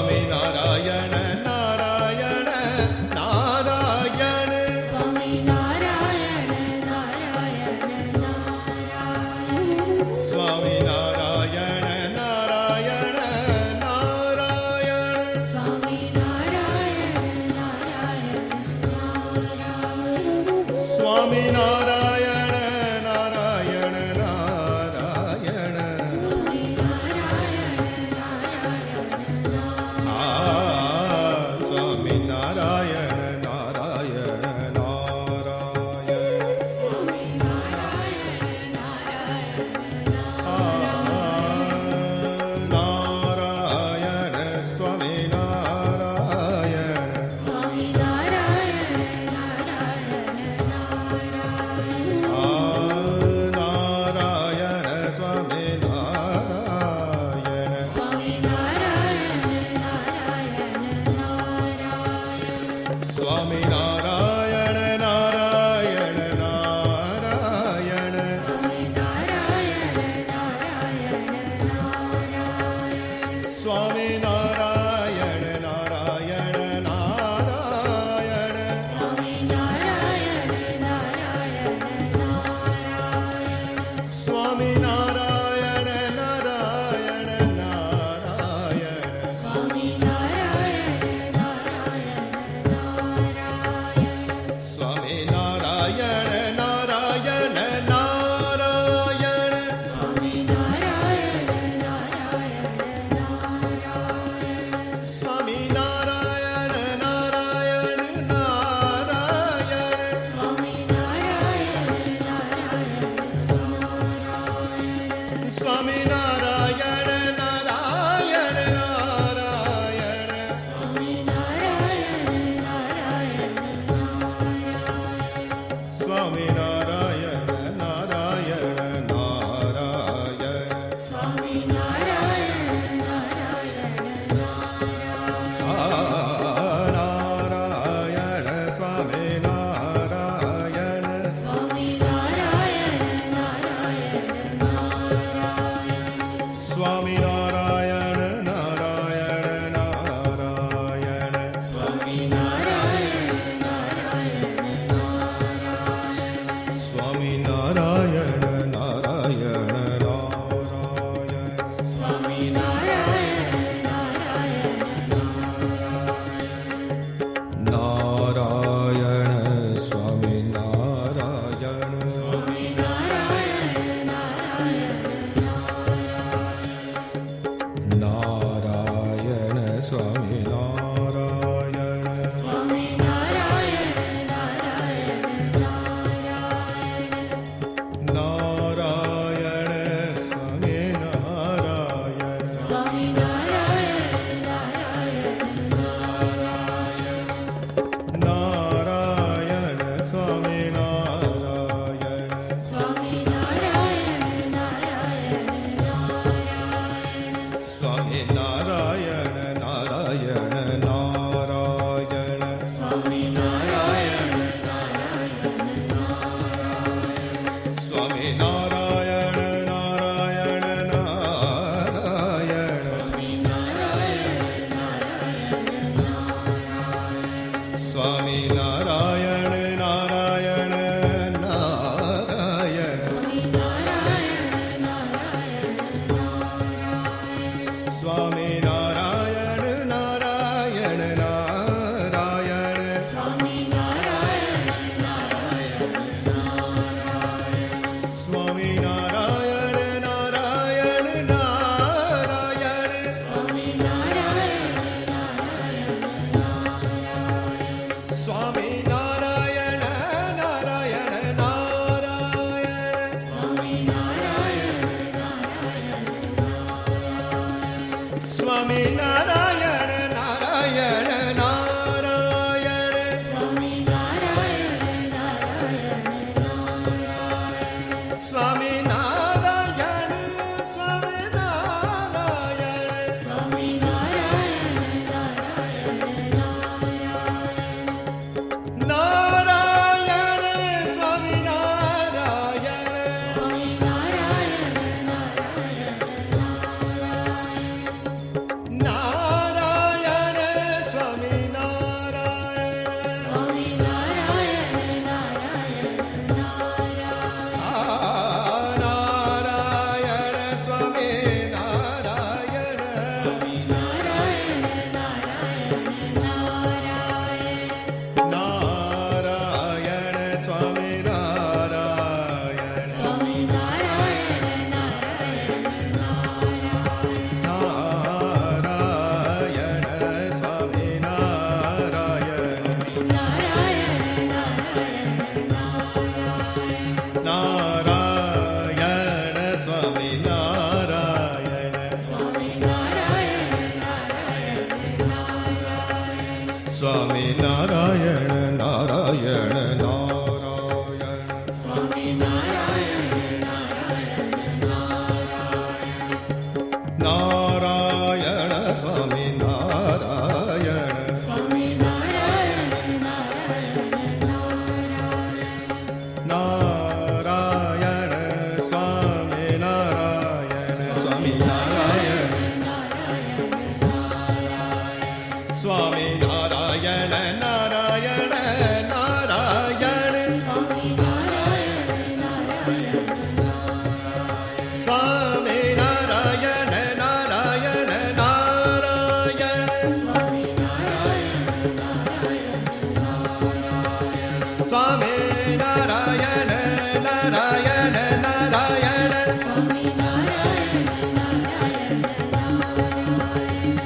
Swami Narayana Narayana Narayana Swami Narayana Narayana Narayana Swami Narayana Narayana Narayana Swami Narayana Narayana Narayana Swami Narayana Narayana Narayana Swami Narayana Narayana Swami Narayana Narayana Narayana Swami Narayana Narayana Narayana Swami Narayana Swami Narayana Narayana Narayana Swami Narayana Swami Narayana Narayana Swami Narayana Narayana Narayana Swami Narayana Narayana Swami Narayana Narayana Narayana Swami Narayana Narayana Swami Narayana Narayana Narayana Swami Narayana Narayana Swami Narayana Narayana Narayana Swami Narayana Narayana Swami Narayana Narayana Narayana Swami Narayana Narayana Swami Narayana Narayana Narayana Swami Narayana Narayana Swami Narayana Narayana Narayana Swami Narayana Narayana Swami Narayana Swami Narayana Swami Narayana Narayana Narayana Swami Narayana Swami Narayana Narayana Narayana Swami Narayana Narayana Swami Narayana Swami Narayana Narayana Swami Narayana Swami Narayana Narayana Swami Narayana Swami Narayana Narayana Swami Narayana Swami Narayana Swami Narayana Narayana Narayana Swami Narayana Swami Narayana Narayana Narayana Swami Narayana Swami Narayana Narayana Narayana Swami Narayana Swami Narayana Narayana Narayana Swami Narayana Swami Narayana Narayana Narayana Swami Narayana Swami Narayana Narayana Narayana Swami Narayana Swami Narayana Narayana Narayana Swami Narayana Swami Narayana Swami Narayana Swami Narayana Narayana Swami Narayana Swami Narayana Swami Narayan Narayan Narayan Swami Narayan Narayan Narayan Swami Narayan Swami Narayan Narayan Narayan Swami Narayan Swami Narayan Swami Narayan Narayan Narayan Swami Narayan Narayan Swami Narayan Narayan Narayan Swami Narayan Narayan Swami Narayan Narayan Narayan Swami Narayan Narayan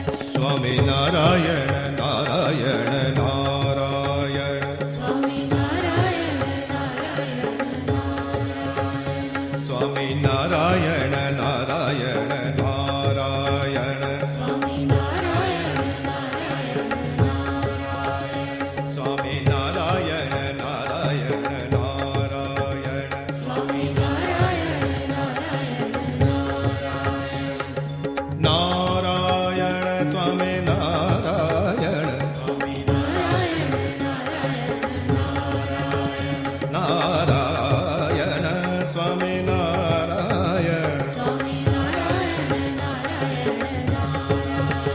Swami Narayan Narayan Narayan Swami Narayan Narayan Swami Narayan Narayan Narayan Swami Narayan Narayan Swami Narayan Narayan Narayan Swami Narayan Narayan Narayan Swami Narayan Narayan Swami Narayan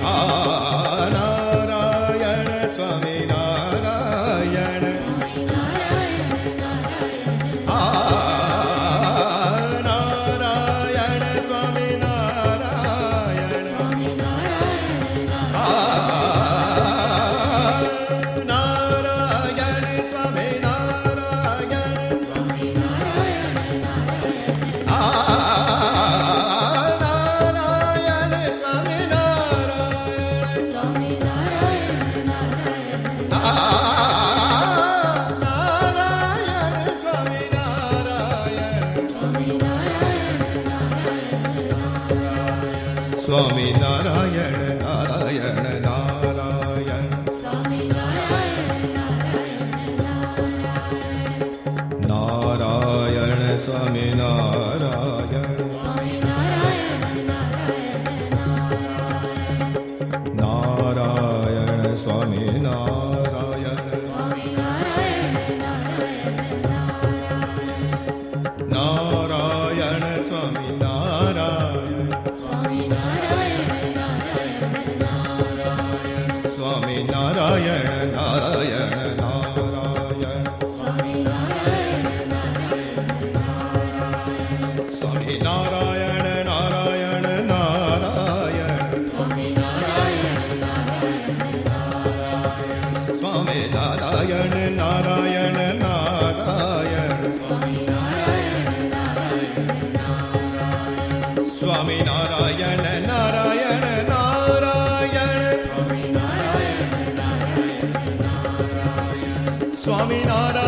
આ નારાયણ સ્વામી નારાયણ આ નારાયણ સ્વામી નારાયણ આ નારાયણ સ્વામી નારાયણ આ નારાયણ સ્વામી નારાયણ આ નારાયણ સ્વામી નારાયણ સ્વામી નારાયણ નારાયણ નારાયણ નારાયણ સ્વામી નારાયણ નારાયણ સ્વામી નારાયણ નારાયણ સ્વામી નારાયણ સ્વામી નારાયણ નારાયણ નારાયણ સ્વામી નારાયણ નારાયણ નારાયણ સ્વામી નારાયણ નારાયણ નારાયણ સ્વામી નારાયણ નારાયણ નારાયણ સ્વામી નારાયણ